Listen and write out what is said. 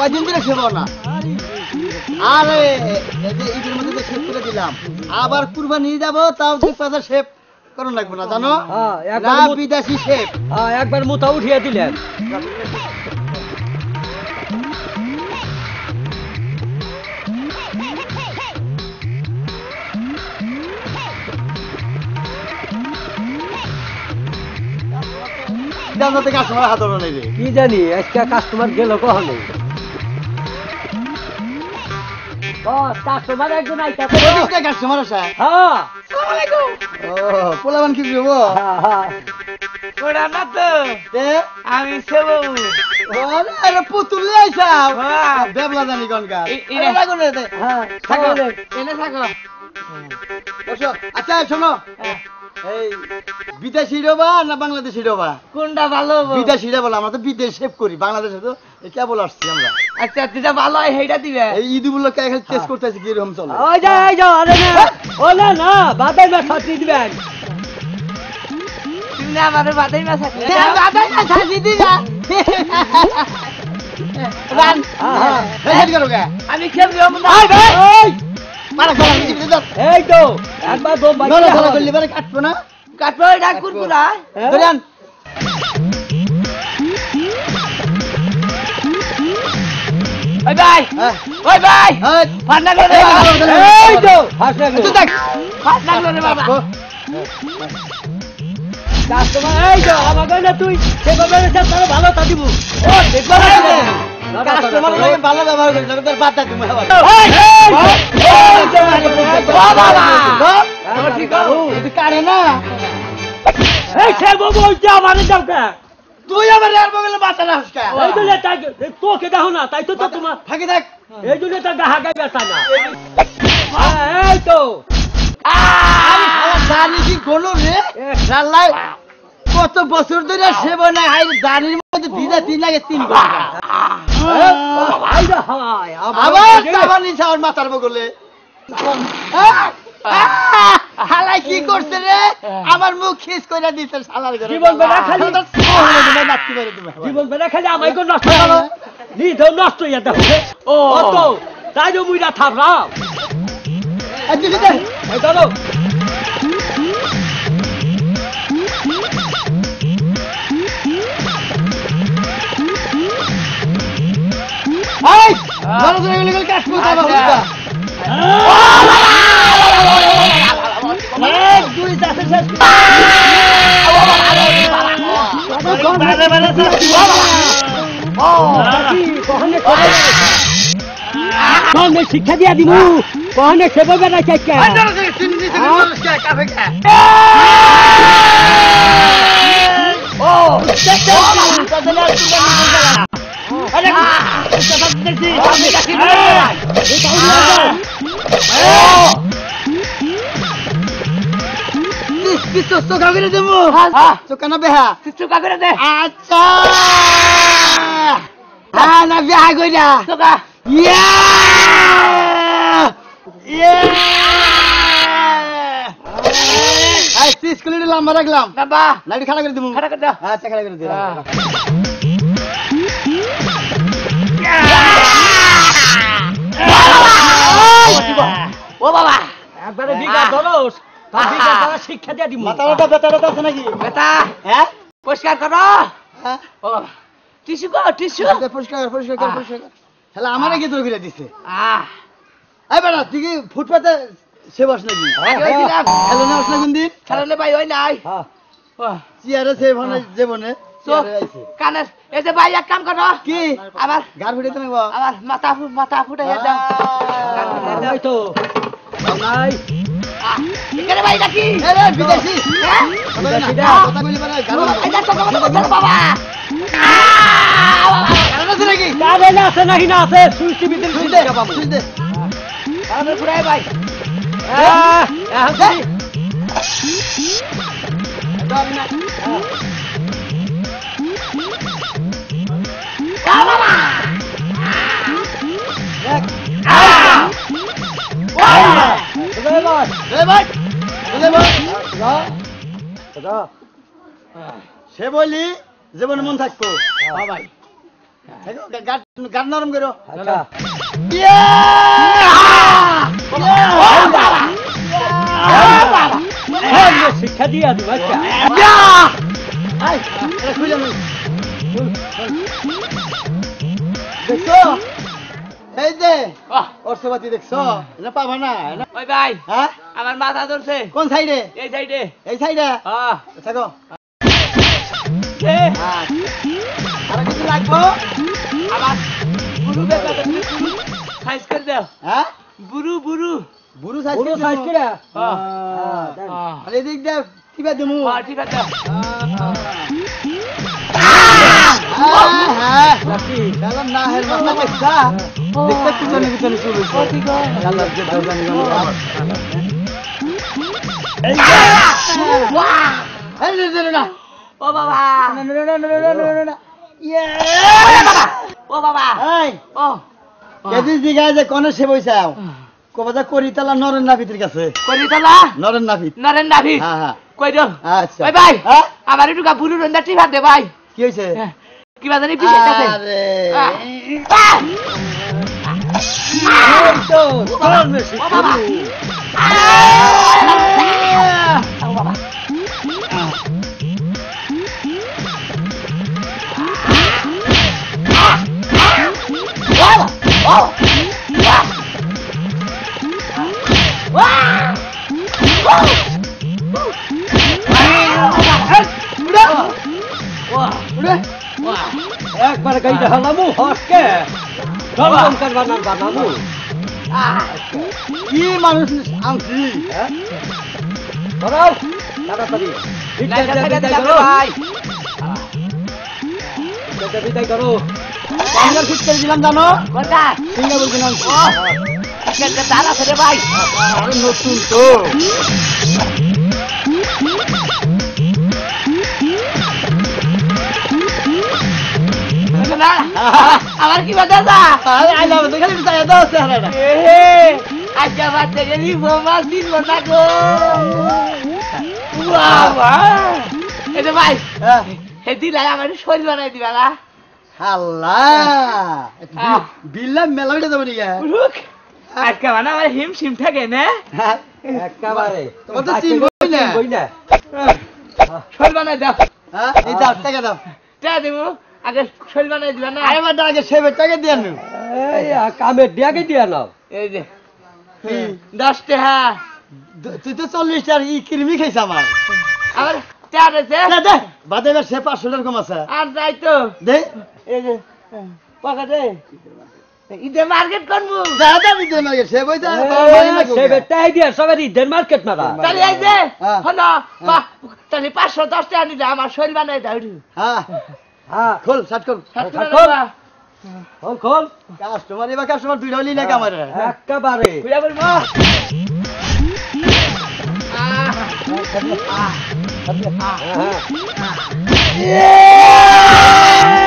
কয়দিন ধরে সেব না আরে ঈদের মধ্যে তো শেভ করে দিলাম আবার কুরবানি যাব তাও যে কথা শেভ করুন লাগবে না জানো না বিদেশি শেভ একবার মুতা উঠিয়ে দিলেন কাস্টমার হাত নেই রে কি জানি আজকে কাস্টমার গেল কখনো কাস্টমার একজন আইতা কাস্টমার আসা হ্যাঁ ও পোলাবান কি করবো ওরা না তো আমি সেব আরে পুতুল আইসাও দেবলা জানি কোনকার এনে কোন রে হ্যাঁ থাকো এনে থাকো বসো আচ্ছা শোনো এই বিদেশি রবা না বাংলাদেশি রবা কোনটা ভালো বিদেশিরা বলে আমরা তো বিদেশ শেভ করি বাংলাদেশে তো কেবল আসছি আমরা আচ্ছা যেটা ভালো হয় সেইটা দিবে এই ঈদুল কে খালি টেস্ট করতেছি কি রকম চলে ওই যাও আরে না ও না না বাদাই মাছ ছাড়ি দিবেন তুমি আমাদের বাদাই মাছ আছে বাদাই মাছ ছাড়ি দিলা রান হ্যাঁ করো কে আমি খেলবো না এই মারা গলা দিবি দাও এই তো একবার দম বাকি গলা গলা করলি বারে কাটবো না কাটবো এটা কুরকুরা ধরেন ওই ভাই ওই ভাই ফাট লাগলো রে এই তো ফাট লাগলো তুই দেখ ফাট লাগলো রে বাবা কাস্টমার এই তো আমাকে না তুই সেভাবে তার ভালো তা দিব ও দেখো কাস্টমার লাগে ভালো ব্যবহার করিস না তোর বাদ দে তুমি আবার বাবা ঠিক আছে তুই কারে না এই সেবো বলতে আমারে দাও কে তুই আবার আর বগলে বাতা না হসকা এই তো লেটা তোকে দাও না তাই তো তোমার থাকি থাক এই জন্য তো গাহা গায় বেটা না এই তো জানি কি কোন রে আল্লাহ কত বছর ধরে সেব না হাই দানির মধ্যে দিদা 3 লাগে 3 ঘন্টা আইরা হায় আবার কাবানি ছাওর মাথার বগলে হালাই কি করছে রে আমার মুখ খিস কইরা দিতে শালার ঘরে জীবন বেড়া খালি তুমি লাত্তি মেরে তুমি জীবন বেড়া খালি আমায় কো নষ্ট হলো নি তো নষ্ট হইয়া দেখো ও তো তাই তো মুইরা থাপরাও আচ্ছা ঠিক আছে এই চলো এই বড় ধরে গেলে কাটবো বাবা এক দুই চারটে শেষ কখনে শিক্ষা দিয়া দিব কখনে সেবা বেড়া চাইছে চোখা করে দেবো চোখা না বেহা চুকা করে দে আচ্ছা হ্যাঁ না বেহা কইরা চুকা ইয়া ইয়া আই স্কুলে লম্বা রাখলাম বাবা লাইট খাড়া করে দেবো খাড়া করে দাও আচ্ছা খাড়া করে দিলাম ও বাবা একবারে বিঘা দলস তার বিঘা দ্বারা শিক্ষা দিয়া দিব মাথাটা বেতাটা আছে নাকি বেটা হ্যাঁ পরিষ্কার করো হ্যাঁ ও টিস্যু কর টিস্যু পরিষ্কার পরিষ্কার পরিষ্কার তাহলে আমারে কি তোর ফিরে দিছে আহ এই বেটা তুই কি ফুটপাতে সে বস নাকি খেলো না আসলে কোন দিন খেলালে ভাই ওই নাই চেয়ারে সে ভানে জীবনে কানের এই যে ভাই এক কাম করো কি আমার গার ফুটাইতে নাকবো আমার মাথা ফুটে দাও নাই তো নাই এখানে ভাই নাকি এরে বিদেশি হ্যাঁ বিদেশিটা কথা কইলে পারে গারো এটা তো কথা বলছো বাবা গারো আছে নাকি কারে না আছে নাকি না আছে সুইটি ভিতরে শুনতে পাবো শুনতে আমি ফুরাই ভাই সে বলি জীবনে মন থাকবো ভাই গান নরম করো আচ্ছা শিক্ষা দিয়া দিব আচ্ছা দেখছো এই যে অর্থপাতি দেখছো না পাবা না ওই ভাই হ্যাঁ আমার মাথা ধরছে কোন সাইডে এই সাইডে এই সাইডে থাকো আর কিছু লাগবো আমার বুড়ু বেটা সাইজ করে দাও হ্যাঁ বুড়ু বুড়ু বুড়ো সাইজ পুরো সাইজ করে আর এদিক দিয়ে কিবা দেবো ঠিক আছে হ্যাঁ গেলাম না হের মাথা দেখছা দেখতে পিছনে পিছনে চলে গেলাম যে দরজানি এই না ও বাবা না ইয়ে ও বাবা এই ও কেজি জিগায় যে কোনে সে বইছাও কবাজা করিতালা নরেন নাভিতের কাছে করি তালা নরেন নাভিত নরেন নাভি হ্যাঁ হ্যাঁ কই দাও আচ্ছা ওই ভাই হ্যাঁ আমার একটু বুড়ু রন্দা টিভা দে ভাই কি হইছে কি বাজানি পিছে আছে আরে এই তো তোর মে ও বাবা শিক্ষা ও বাবা একবার গাইতে হালামু হসকে গরম করবা না বানামু কি মানুষ আনছি ধরাও তাড়াতাড়ি ভাই বিদায় করো আমরা ঠিক করে দিলাম জানো কোনটা সিঙ্গা বলছিলাম একটা তার আছে রে ভাই আরে নতুন তো আমার কি বাধা আরে আইলা দেখালি তো এত আছে হারাটা আচ্ছা বাচ্চা গেলি বোমা দিন না গো বাবা এটা ভাই হে দিলাই আমার শরীর বানাই দিবা না আল্লাহ বিল্লা মেলা হইতে যাবে নিগা রুক আজকে মানে আমার হিম শিম থাকে না একেবারে তোমার তো চিনবই না। চিনবই না শরীর বানাই দাও হ্যাঁ এই দাও টাকা দাও টা দেবো আগে শরীর বানাই দিবা না আরে বাটা আগে সেবে টাকা দিয়ে আনু এই কামে দিয়াকে দিয়া নাও এই যে 10 টাকা তুই তো 40 টার ই কিরমি খাইছ আমার আমার টাকা আছে দে দে বাদে এবার সে 500 টাকার কম আছে আর যাই তো দে এই যে পাকা দে ইদে মার্কেট করবো দাদা দিতে না সে বইতা সে বেটাই দিয়া সবাই ঈদের মার্কেট মারা তাহলে এই যে হ্যাঁ। হলো তাহলে 510 টাকা নিলে আমার শরীর বানাই দাও হ্যাঁ হ্যাঁ খোল শার্ট খোল খোল খোল কাস্টমার এবার কাস্টমার দুইটা হলি না আমার একেবারে ঘুরে বলবো হ্যাঁ